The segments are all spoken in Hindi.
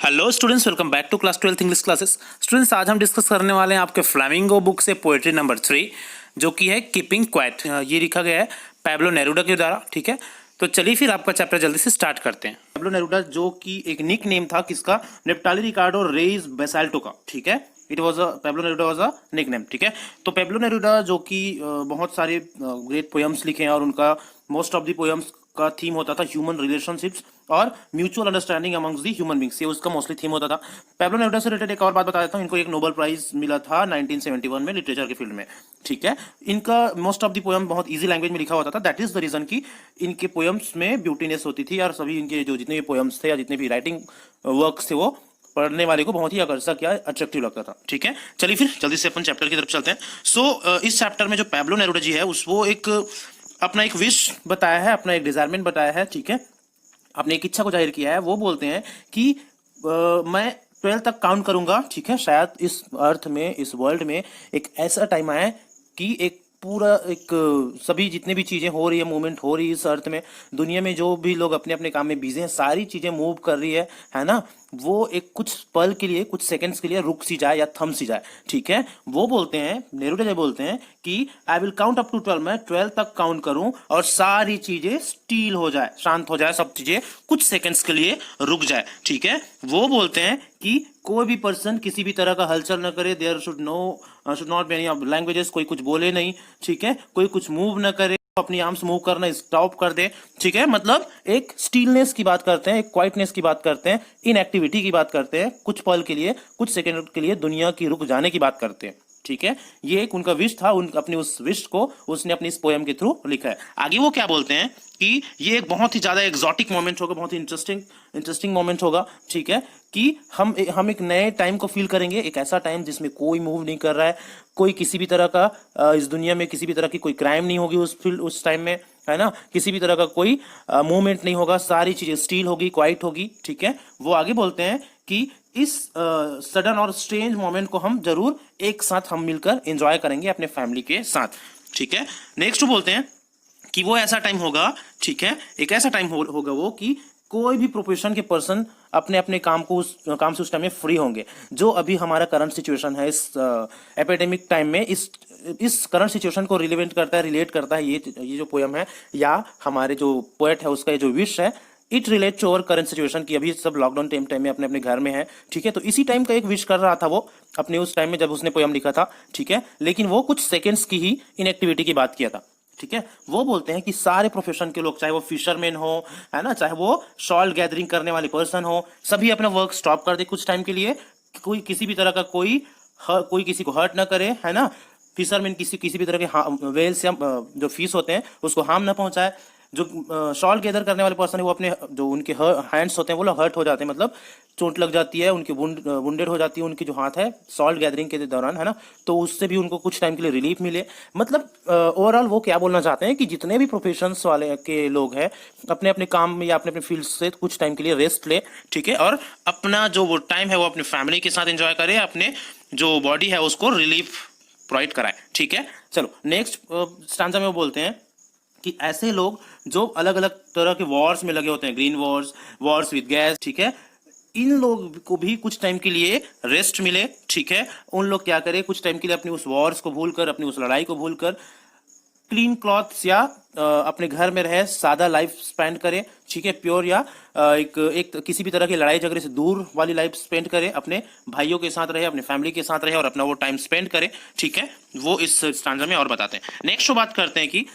Hello students, welcome back to class 12 English classes. Students, आज हम डिस्कस करने वाले हैं आपके फ्लैमिंगो बुक से पोएट्री नंबर 3, जो कि है कीपिंग क्वाइट। ये लिखा गया है पैब्लो नेरूडा के द्वारा। ठीक है, तो चलिए फिर आपका चैप्टर जल्दी से स्टार्ट करते हैं। पैब्लो नेरूडा जो कि एक निक नेम था किसका, नेप्टाली रिकार्डो रेइज बेसाल्टो का। ठीक है, it was Pablo Neruda was a nickname. ठीक है, तो पैब्लो नेरूडा जो कि बहुत सारे ग्रेट पोएम्स लिखे हैं और उनका मोस्ट ऑफ द पोएम्स का थीम होता था ह्यूमन रिलेशनशिप्स और म्यूचुअल अंडरस्टैंडिंग अमंग्स दी ह्यूमन बींग्स, ये उसका मोस्टली थीम होता था। पैब्लो नेरूडा से रिलेटेड एक और बात बता देता हूँ, इनको एक नोबेल प्राइज मिला था 1971 में लिटरेचर के फील्ड में। ठीक है, इनका मोस्ट ऑफ द पोएम बहुत इजी लैंग्वेज में लिखा होता था। दैट इज द रीजन कि इनके पोएम्स में ब्यूटीनेस होती थी और सभी इनके जो जितने भी पोएम्स थे या जितने भी राइटिंग वर्क्स थे वो पढ़ने वाले को बहुत ही आकर्षक या अट्रैक्टिव लगता था। ठीक है, चलिए फिर जल्दी से अपन चैप्टर की तरफ चलते हैं। इस चैप्टर में जो पैब्लो नेरूडा जी है वो एक अपना एक विश बताया है, अपना एक डिजायरमेंट बताया है। ठीक है, अपने एक इच्छा को जाहिर किया है। वो बोलते हैं कि मैं 12 तक काउंट करूंगा। ठीक है, शायद इस अर्थ में, इस वर्ल्ड में एक ऐसा टाइम आए कि एक पूरा एक सभी जितने भी चीजें हो रही है, मूवमेंट हो रही है इस अर्थ में, दुनिया में जो भी लोग अपने अपने काम में बिजी हैं, सारी चीजें मूव कर रही है ना, वो एक कुछ पल के लिए, कुछ सेकंड्स के लिए रुक सी जाए या थम सी जाए। ठीक है, वो बोलते हैं, नेरूडा जी बोलते हैं कि I will count up to 12, मैं 12 तक काउंट करूं और सारी चीजें स्टील हो जाए, शांत हो जाए, सब चीजें कुछ सेकंड्स के लिए रुक जाए। ठीक है, वो बोलते हैं कि कोई भी पर्सन किसी भी तरह का हलचल न करे, there should not be any languages, कोई कुछ बोले नहीं। ठीक है, कोई कुछ मूव न करे, अपनी आर्म्स मूव करना स्टॉप कर दे। ठीक है, मतलब एक स्टीलनेस की बात करते हैं, एक क्वाइटनेस की बात करते हैं, इनएक्टिविटी की बात करते हैं, कुछ पल के लिए, कुछ सेकंड के लिए दुनिया की रुक जाने की बात करते हैं। ठीक है, ये एक उनका विश था, अपनी उस विश को उसने अपनी इस पोएम के थ्रू लिखा है। आगे वो क्या बोलते हैं कि ये एक बहुत ही ज्यादा एक्सोटिक मोमेंट होगा, बहुत ही इंटरेस्टिंग मोमेंट होगा। ठीक है, कि हम एक नए टाइम को फील करेंगे, एक ऐसा टाइम जिसमें कोई मूव नहीं कर रहा है, कोई किसी भी तरह का इस दुनिया में किसी भी तरह की कोई क्राइम नहीं होगी उस टाइम में, है ना, किसी भी तरह का कोई मूवमेंट नहीं होगा, सारी चीजें स्टील होगी, क्वाइट होगी। ठीक है, वो आगे बोलते हैं कि इस सडन और स्ट्रेंज मोमेंट को हम जरूर एक साथ हम मिलकर एंजॉय करेंगे अपने फैमिली के साथ। ठीक है, नेक्स्ट बोलते हैं कि वो ऐसा टाइम होगा, ठीक है, एक ऐसा टाइम होगा वो कि कोई भी प्रोफेशन के पर्सन अपने अपने काम से उस टाइम में फ्री होंगे। जो अभी हमारा करंट सिचुएशन है इस एपिडेमिक टाइम में, इस करंट सिचुएशन को रिलेवेंट करता है, रिलेट करता है ये जो पोयम है या हमारे जो पोएट है उसका ये जो विश है, it relate to our current situation की अभी सब लॉकडाउन टाइम में अपने अपने घर में है। ठीक है, तो इसी टाइम का एक विश कर रहा था वो अपने उस टाइम में जब उसने पोयम लिखा था। ठीक है, लेकिन वो कुछ सेकेंड्स की ही इनएक्टिविटी की बात किया था। ठीक है, वो बोलते हैं कि सारे प्रोफेशन के लोग, चाहे वो फिशरमैन हो, है ना, चाहे वो शॉल गैदरिंग करने वाले पर्सन हो, सभी अपना वर्क स्टॉप कर दे कुछ टाइम के लिए। कोई किसी भी तरह का कोई किसी को हर्ट ना करे, है ना, फिशरमैन किसी भी तरह के वेल्स या जो फिश होते हैं उसको हार्म ना पहुंचाए। जो शॉल गैदर करने वाले पर्सन है वो अपने जो उनके हैंड्स होते हैं वो लोग हर्ट हो जाते हैं, मतलब चोट लग जाती है, उनकी वुंडेड हो जाती है उनकी जो हाथ है सॉल्ट गैदरिंग के दौरान, है ना, तो उससे भी उनको कुछ टाइम के लिए रिलीफ मिले। मतलब ओवरऑल वो क्या बोलना चाहते हैं कि जितने भी प्रोफेशंस वाले के लोग हैं अपने अपने काम में या अपने अपने फील्ड से कुछ टाइम के लिए रेस्ट ले। ठीक है, और अपना जो वो टाइम है वो अपने फैमिली के साथ एंजॉय करे, अपने जो बॉडी है उसको रिलीफ प्रोवाइड कराए। ठीक है, चलो नेक्स्ट स्टांजा में वो बोलते हैं कि ऐसे लोग जो अलग अलग तरह के वॉर्स में लगे होते हैं, ग्रीन वॉर्स विद गैस, ठीक है, इन लोग को भी कुछ टाइम के लिए रेस्ट मिले। ठीक है, उन लोग क्या करें, कुछ टाइम के लिए अपनी उस वॉर्स को भूलकर, अपनी उस लड़ाई को भूलकर क्लीन क्लॉथ्स या अपने घर में रहे, सादा लाइफ स्पेंड करे। ठीक है, प्योर या एक किसी भी तरह की लड़ाई झगड़े से दूर वाली लाइफ स्पेंड करे, अपने भाइयों के साथ रहे, अपने फैमिली के साथ रहे और अपना वो टाइम स्पेंड करे। ठीक है, वो इस स्टांजा में और बताते हैं। नेक्स्ट बात करते हैं कि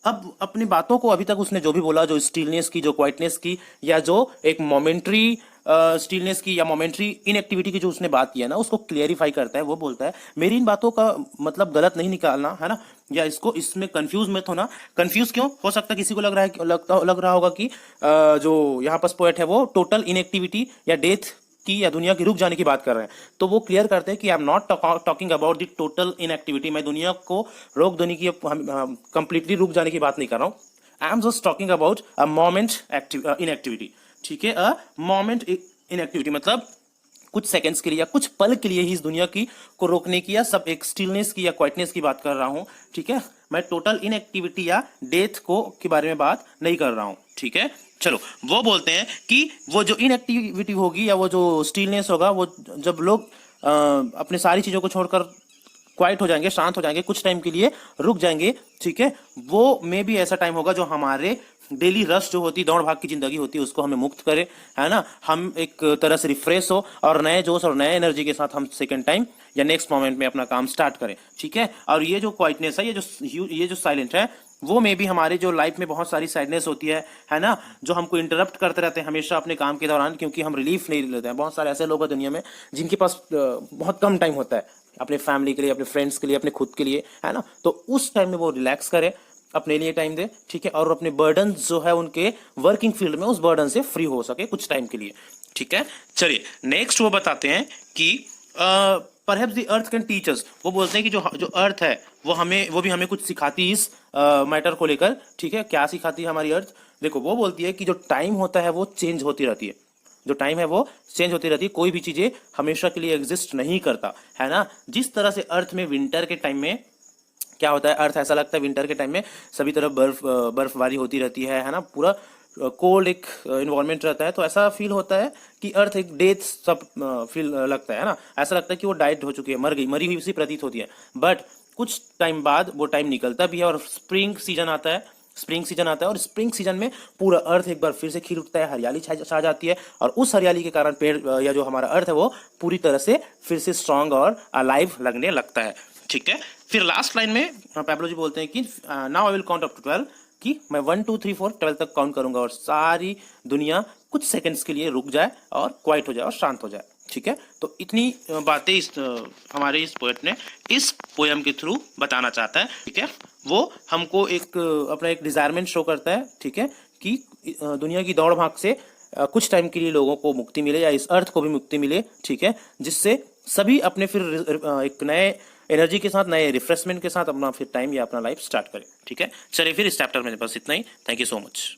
अब अपनी बातों को अभी तक उसने जो भी बोला, जो स्टीलनेस की, जो क्वाइटनेस की, या जो एक मोमेंट्री स्टीलनेस की या मोमेंट्री इनएक्टिविटी की जो उसने बात की है ना, उसको क्लियरिफाई करता है। वो बोलता है मेरी इन बातों का मतलब गलत नहीं निकालना, है ना, या इसमें कंफ्यूज मत होना। कंफ्यूज क्यों हो सकता है, किसी को लग रहा होगा कि जो यहाँ पर पोएट है वो टोटल इनएक्टिविटी या डेथ की या दुनिया की रुक जाने की बात कर रहे हैं। तो वो क्लियर करते हैं कि I am not talking about the total inactivity, मैं दुनिया को रोक देने की, कंप्लीटली रुक जाने की बात नहीं कर रहा हूँ। I am just talking about a moment inactivity. ठीक है, अ मोमेंट इनएक्टिविटी मतलब कुछ सेकंड्स के लिए या कुछ पल के लिए ही इस दुनिया की को रोकने की या सब एक स्टिलनेस की या क्वाइटनेस की बात कर रहा हूं। ठीक है, मैं टोटल इनएक्टिविटी या डेथ को के बारे में बात नहीं कर रहा हूं। ठीक है, चलो, वो बोलते हैं कि वो जो इनएक्टिविटी होगी या वो जो स्टिलनेस होगा, वो जब लोग अपने सारी चीज़ों को छोड़कर क्वाइट हो जाएंगे, शांत हो जाएंगे, कुछ टाइम के लिए रुक जाएंगे, ठीक है, वो मे भी ऐसा टाइम होगा जो हमारे डेली रश जो होती, दौड़ भाग की जिंदगी होती है, उसको हमें मुक्त करे, है ना, हम एक तरह से रिफ्रेश हो और नए जोश और नए एनर्जी के साथ हम सेकेंड टाइम या नेक्स्ट मोमेंट में अपना काम स्टार्ट करें, ठीक है। और ये जो क्वाइटनेस है, ये जो साइलेंट है, वो मे भी हमारे जो लाइफ में बहुत सारी सैडनेस होती है ना, जो हमको इंटरप्ट करते रहते हैं हमेशा अपने काम के दौरान, क्योंकि हम रिलीफ नहीं लेते हैं। बहुत सारे ऐसे लोग हैं दुनिया में जिनके पास बहुत कम टाइम होता है अपने फैमिली के लिए, अपने फ्रेंड्स के लिए, अपने खुद के लिए, है ना, तो उस टाइम में वो रिलैक्स करे, अपने लिए टाइम दे, ठीक है, और अपने बर्डन जो है उनके वर्किंग फील्ड में, उस बर्डन से फ्री हो सके कुछ टाइम के लिए, ठीक है। चलिए नेक्स्ट वो बताते हैं कि perhaps the earth can teach us, वो बोलते हैं कि जो अर्थ है वो भी हमें कुछ सिखाती है इस मैटर को लेकर, ठीक है। क्या सिखाती है हमारी अर्थ? देखो, वो बोलती है कि जो टाइम होता है वो चेंज होती रहती है, जो टाइम है वो चेंज होती रहती है, कोई भी चीजें हमेशा के लिए एग्जिस्ट नहीं करता, है ना। जिस तरह से अर्थ में विंटर के टाइम में क्या होता है, अर्थ ऐसा लगता है विंटर के टाइम में सभी तरफ बर्फबारी होती रहती है ना, पूरा कोल्ड एक इन्वायरमेंट रहता है, तो ऐसा फील होता है कि अर्थ एक डेथ सब फील लगता है ना, ऐसा लगता है कि वो डाइड हो चुकी है, मरी हुई सी प्रतीत होती है। बट कुछ टाइम बाद वो टाइम निकलता भी है और स्प्रिंग सीजन आता है, और स्प्रिंग सीजन में पूरा अर्थ एक बार फिर से खिल उठता है, हरियाली छा जाती है, और उस हरियाली के कारण पेड़ या जो हमारा अर्थ है वो पूरी तरह से फिर से स्ट्रांग और अलाइव लगने लगता है, ठीक है। फिर लास्ट लाइन में पैब्लो जी बोलते हैं कि now I will count up to 12, कि मैं 1 2 3 4 12 तक काउंट करूंगा और सारी दुनिया कुछ सेकंड्स के लिए रुक जाए और क्वाइट हो जाए और शांत हो जाए, ठीक है। तो इतनी बातें हमारे इस पोएट ने इस पोयम के थ्रू बताना चाहता है, ठीक है। वो हमको अपना एक डिजायरमेंट शो करता है, ठीक है, कि दुनिया की दौड़ भाग से कुछ टाइम के लिए लोगों को मुक्ति मिले, या इस अर्थ को भी मुक्ति मिले, ठीक है, जिससे सभी अपने फिर एक नए एनर्जी के साथ, नए रिफ्रेशमेंट के साथ अपना फिर टाइम या अपना लाइफ स्टार्ट करें, ठीक है। चलिए फिर इस चैप्टर में बस इतना ही। Thank you so much.